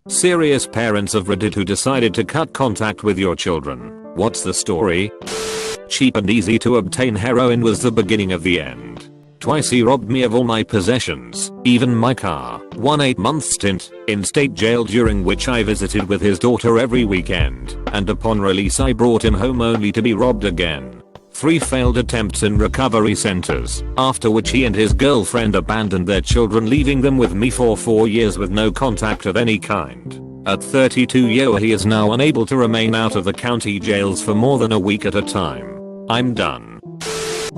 Serious parents of Reddit who decided to cut contact with your children. What's the story? Cheap and easy to obtain heroin was the beginning of the end. Twice he robbed me of all my possessions, even my car. One 8-month stint in state jail during which I visited with his daughter every weekend, and upon release I brought him home only to be robbed again. 3 failed attempts in recovery centers, after which he and his girlfriend abandoned their children, leaving them with me for 4 years with no contact of any kind. At 32 he is now unable to remain out of the county jails for more than a week at a time. I'm done.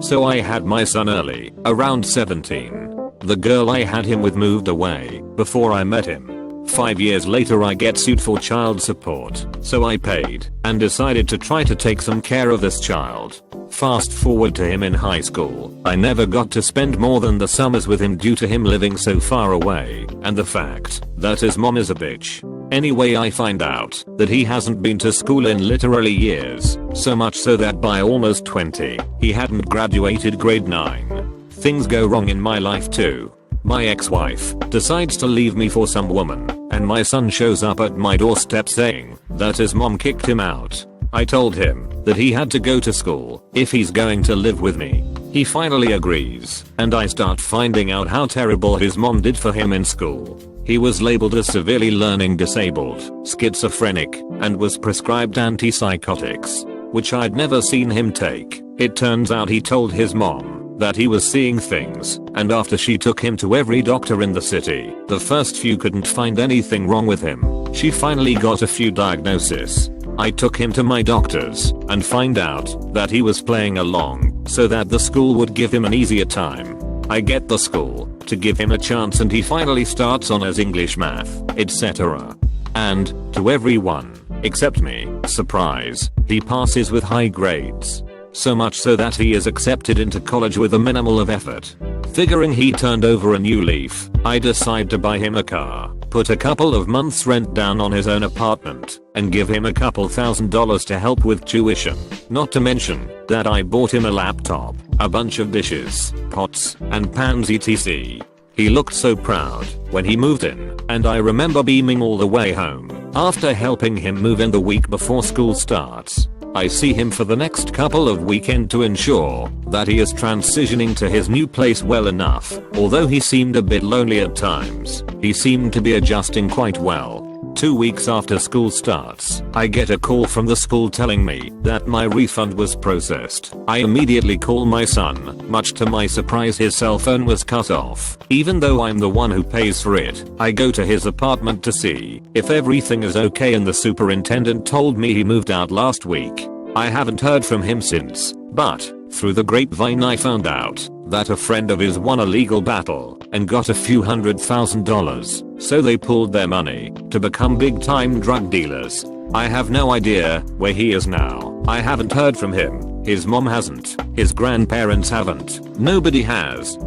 So I had my son early, around 17. The girl I had him with moved away before I met him. 5 years later I get sued for child support, so I paid and decided to try to take some care of this child. Fast forward to him in high school. I never got to spend more than the summers with him due to him living so far away and the fact that his mom is a bitch. Anyway, I find out that he hasn't been to school in literally years, so much so that by almost 20, he hadn't graduated grade 9. Things go wrong in my life too. My ex-wife decides to leave me for some woman, and my son shows up at my doorstep saying that his mom kicked him out. I told him that he had to go to school if he's going to live with me. He finally agrees, and I start finding out how terrible his mom did for him in school. He was labeled as severely learning disabled, schizophrenic, and was prescribed antipsychotics, which I'd never seen him take. It turns out he told his mom that he was seeing things, and after she took him to every doctor in the city, the first few couldn't find anything wrong with him. She finally got a few diagnoses. I took him to my doctors and find out that he was playing along so that the school would give him an easier time. I get the school to give him a chance and he finally starts on his English, math, etc. And, to everyone, except me, surprise, he passes with high grades. So much so that he is accepted into college with a minimal of effort. Figuring he turned over a new leaf, I decide to buy him a car, put a couple of months rent down on his own apartment, and give him a couple $1,000s to help with tuition. Not to mention that I bought him a laptop, a bunch of dishes, pots, and pans etc. He looked so proud when he moved in, and I remember beaming all the way home. After helping him move in the week before school starts, I see him for the next couple of weekends to ensure that he is transitioning to his new place well enough. Although he seemed a bit lonely at times, he seemed to be adjusting quite well. 2 weeks after school starts, I get a call from the school telling me that my refund was processed. I immediately call my son. Much to my surprise, his cell phone was cut off. Even though I'm the one who pays for it, I go to his apartment to see if everything is okay, and the superintendent told me he moved out last week. I haven't heard from him since, but through the grapevine I found out that a friend of his won a legal battle and got a few $100,000, so they pooled their money to become big time drug dealers. I have no idea where he is now. I haven't heard from him. His mom hasn't. His grandparents haven't. Nobody has.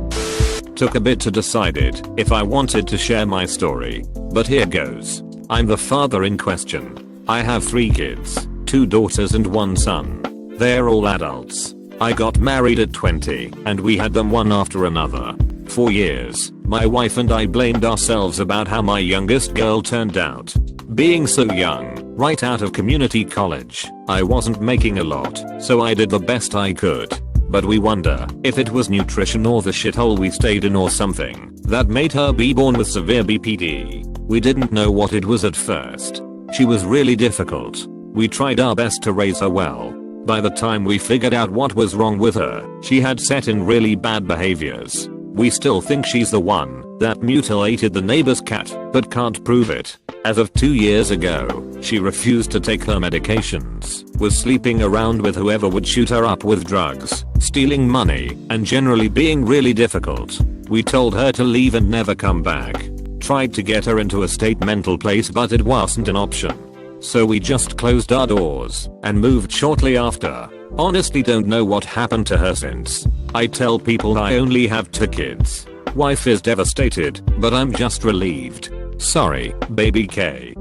Took a bit to decide if I wanted to share my story, but here goes. I'm the father in question. I have 3 kids, 2 daughters and 1 son. They're all adults. I got married at 20, and we had them one after another. 4 years, my wife and I blamed ourselves about how my youngest girl turned out. Being so young, right out of community college, I wasn't making a lot, so I did the best I could. But we wonder if it was nutrition or the shithole we stayed in or something that made her be born with severe BPD. We didn't know what it was at first. She was really difficult. We tried our best to raise her well. By the time we figured out what was wrong with her, she had set in really bad behaviors. We still think she's the one that mutilated the neighbor's cat, but can't prove it. As of 2 years ago, she refused to take her medications, was sleeping around with whoever would shoot her up with drugs, stealing money, and generally being really difficult. We told her to leave and never come back. Tried to get her into a state mental place, but it wasn't an option. So we just closed our doors and moved shortly after. Honestly don't know what happened to her since. I tell people I only have 2 kids. Wife is devastated, but I'm just relieved. Sorry, baby K.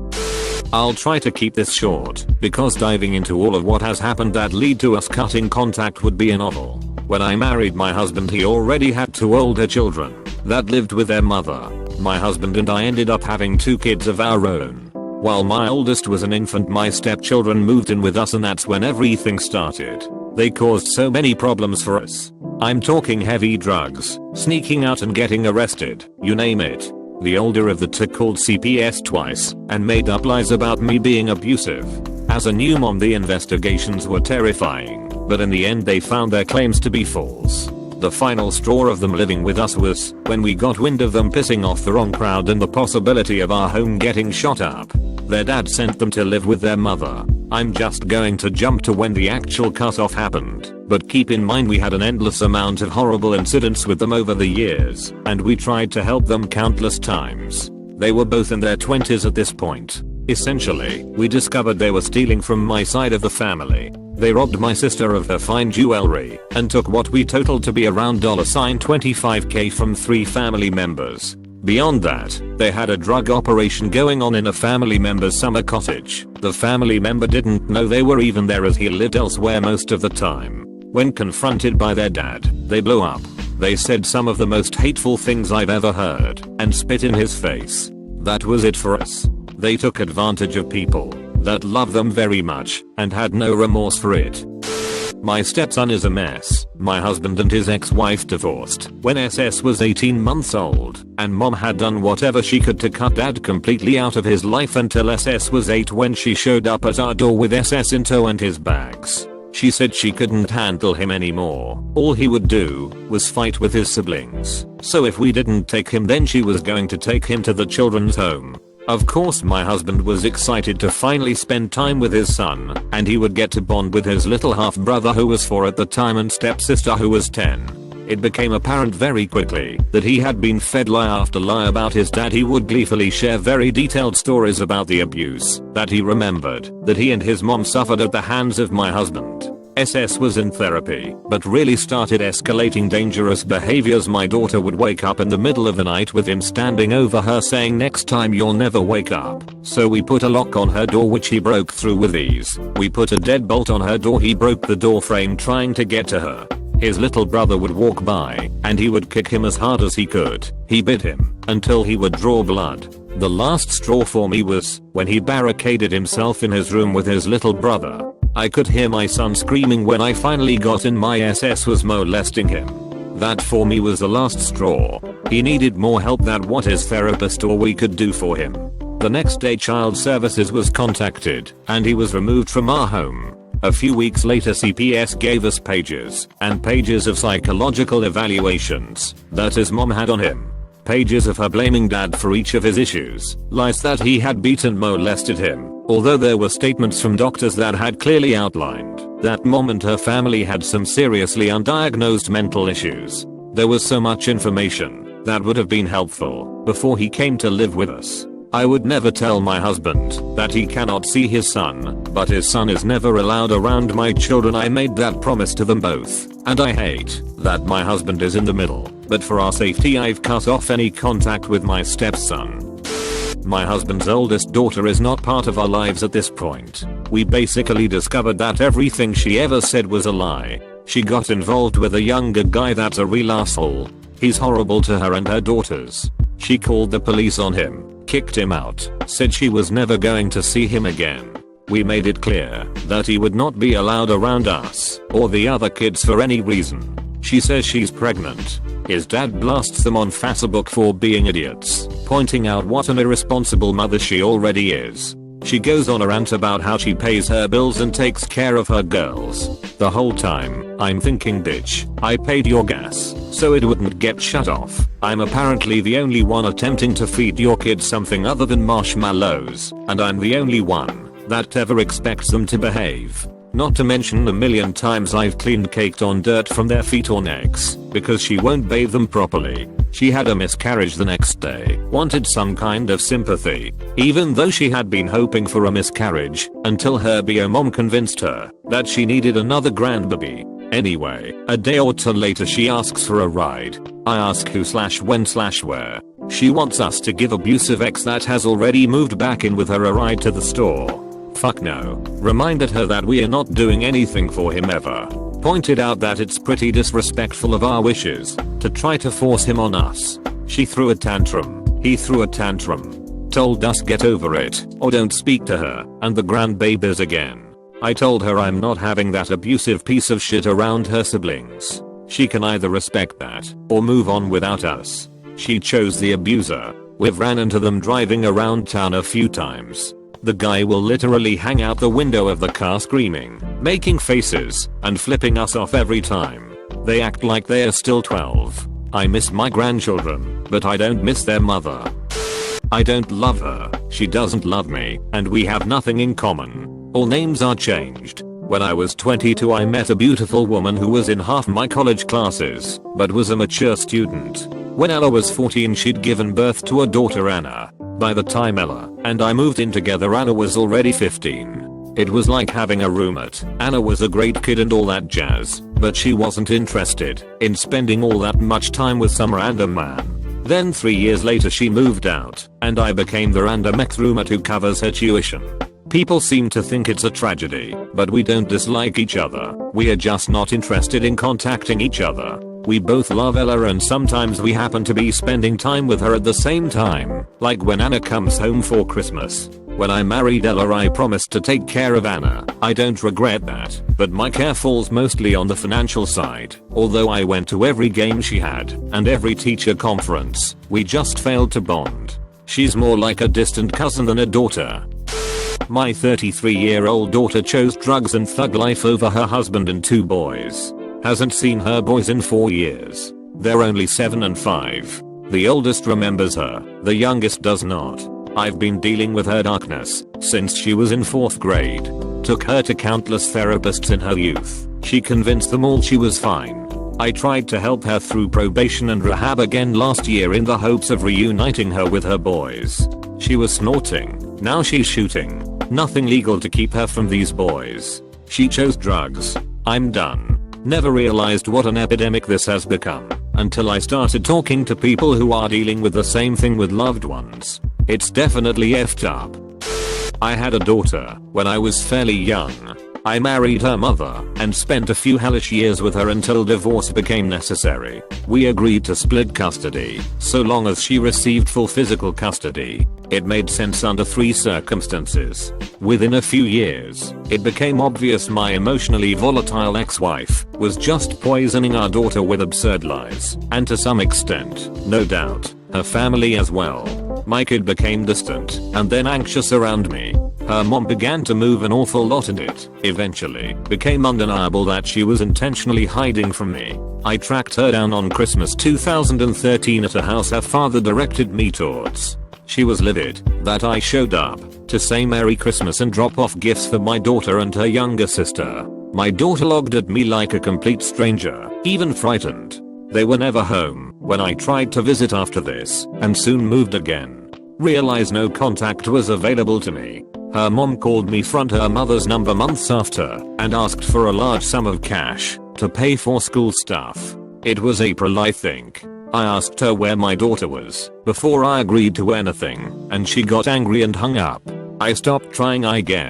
I'll try to keep this short, because diving into all of what has happened that lead to us cutting contact would be a novel. When I married my husband, he already had 2 older children that lived with their mother. My husband and I ended up having 2 kids of our own. While my oldest was an infant, my stepchildren moved in with us, and that's when everything started. They caused so many problems for us. I'm talking heavy drugs, sneaking out and getting arrested, you name it. The older of the 2 called CPS twice and made up lies about me being abusive. As a new mom, the investigations were terrifying, but in the end they found their claims to be false. The final straw of them living with us was when we got wind of them pissing off the wrong crowd and the possibility of our home getting shot up. Their dad sent them to live with their mother. I'm just going to jump to when the actual cutoff happened, but keep in mind we had an endless amount of horrible incidents with them over the years, and we tried to help them countless times. They were both in their 20s at this point. Essentially, we discovered they were stealing from my side of the family. They robbed my sister of her fine jewelry and took what we totaled to be around $25k from 3 family members. Beyond that, they had a drug operation going on in a family member's summer cottage. The family member didn't know they were even there, as he lived elsewhere most of the time. When confronted by their dad, they blew up. They said some of the most hateful things I've ever heard and spit in his face. That was it for us. They took advantage of people that loved them very much and had no remorse for it. My stepson is a mess. My husband and his ex-wife divorced when SS was 18 months old, and mom had done whatever she could to cut dad completely out of his life until SS was 8, when she showed up at our door with SS in tow and his bags. She said she couldn't handle him anymore. All he would do was fight with his siblings. So if we didn't take him, then she was going to take him to the children's home. Of course, my husband was excited to finally spend time with his son, and he would get to bond with his little half-brother who was 4 at the time and stepsister who was 10. It became apparent very quickly that he had been fed lie after lie about his dad. He would gleefully share very detailed stories about the abuse that he remembered that he and his mom suffered at the hands of my husband. SS was in therapy, but really started escalating dangerous behaviors. My daughter would wake up in the middle of the night with him standing over her saying, "Next time you'll never wake up." So we put a lock on her door, which he broke through with ease. We put a deadbolt on her door. He broke the door frame trying to get to her. His little brother would walk by, and he would kick him as hard as he could. He bit him until he would draw blood. The last straw for me was when he barricaded himself in his room with his little brother. I could hear my son screaming when I finally got in. My SS was molesting him. That for me was the last straw. He needed more help than what his therapist or we could do for him. The next day, child services was contacted, and he was removed from our home. A few weeks later, CPS gave us pages and pages of psychological evaluations that his mom had on him. Pages of her blaming dad for each of his issues, lies that he had beaten, molested him, although there were statements from doctors that had clearly outlined that mom and her family had some seriously undiagnosed mental issues. There was so much information that would have been helpful before he came to live with us. I would never tell my husband that he cannot see his son, but his son is never allowed around my children. I made that promise to them both, and I hate that my husband is in the middle, but for our safety I've cut off any contact with my stepson. My husband's oldest daughter is not part of our lives at this point. We basically discovered that everything she ever said was a lie. She got involved with a younger guy that's a real asshole. He's horrible to her and her daughters. She called the police on him, kicked him out, said she was never going to see him again. We made it clear that he would not be allowed around us or the other kids for any reason. She says she's pregnant. His dad blasts them on Facebook for being idiots, pointing out what an irresponsible mother she already is. She goes on a rant about how she pays her bills and takes care of her girls. The whole time, I'm thinking, bitch, I paid your gas so it wouldn't get shut off. I'm apparently the only one attempting to feed your kids something other than marshmallows, and I'm the only one that ever expects them to behave. Not to mention the million times I've cleaned caked on dirt from their feet or necks because she won't bathe them properly. She had a miscarriage the next day, wanted some kind of sympathy, even though she had been hoping for a miscarriage, until her bio mom convinced her that she needed another grandbaby. Anyway, a day or two later she asks for a ride. I ask who/when/where. She wants us to give abusive ex that has already moved back in with her a ride to the store. Fuck no. Reminded her that we are not doing anything for him ever. Pointed out that it's pretty disrespectful of our wishes to try to force him on us. She threw a tantrum, He threw a tantrum. Told us get over it or don't speak to her and the grandbabies again. I told her I'm not having that abusive piece of shit around her siblings. She can either respect that or move on without us. She chose the abuser. We've ran into them driving around town a few times. The guy will literally hang out the window of the car screaming, making faces, and flipping us off every time. They act like they are still 12. I miss my grandchildren, but I don't miss their mother. I don't love her, she doesn't love me, and we have nothing in common. All names are changed. When I was 22 I met a beautiful woman who was in half my college classes, but was a mature student. When Ella was 14 she'd given birth to a daughter Anna. By the time Ella and I moved in together Anna was already 15. It was like having a roommate. Anna was a great kid and all that jazz, but she wasn't interested in spending all that much time with some random man. Then 3 years later she moved out, and I became the random ex-roommate who covers her tuition. People seem to think it's a tragedy, but we don't dislike each other. We are just not interested in contacting each other. We both love Ella and sometimes we happen to be spending time with her at the same time, like when Anna comes home for Christmas. When I married Ella I promised to take care of Anna. I don't regret that, but my care falls mostly on the financial side. Although I went to every game she had, and every teacher conference, we just failed to bond. She's more like a distant cousin than a daughter. My 33-year-old daughter chose drugs and thug life over her husband and 2 boys. Hasn't seen her boys in 4 years. They're only 7 and 5. The oldest remembers her, the youngest does not. I've been dealing with her darkness since she was in 4th grade. Took her to countless therapists in her youth. She convinced them all she was fine. I tried to help her through probation and rehab again last year in the hopes of reuniting her with her boys. She was snorting, now she's shooting. Nothing legal to keep her from these boys. She chose drugs. I'm done. Never realized what an epidemic this has become until I started talking to people who are dealing with the same thing with loved ones. It's definitely effed up. I had a daughter when I was fairly young. I married her mother and spent a few hellish years with her until divorce became necessary. We agreed to split custody, so long as she received full physical custody. It made sense under 3 circumstances. Within a few years, it became obvious my emotionally volatile ex-wife was just poisoning our daughter with absurd lies, and to some extent, no doubt, her family as well. My kid became distant and then anxious around me. Her mom began to move an awful lot and it eventually became undeniable that she was intentionally hiding from me. I tracked her down on Christmas 2013 at a house her father directed me towards. She was livid that I showed up to say Merry Christmas and drop off gifts for my daughter and her younger sister. My daughter looked at me like a complete stranger, even frightened. They were never home when I tried to visit after this and soon moved again. Realized no contact was available to me. Her mom called me from her mother's number months after and asked for a large sum of cash to pay for school stuff. It was April I think. I asked her where my daughter was before I agreed to anything and she got angry and hung up. I stopped trying I guess.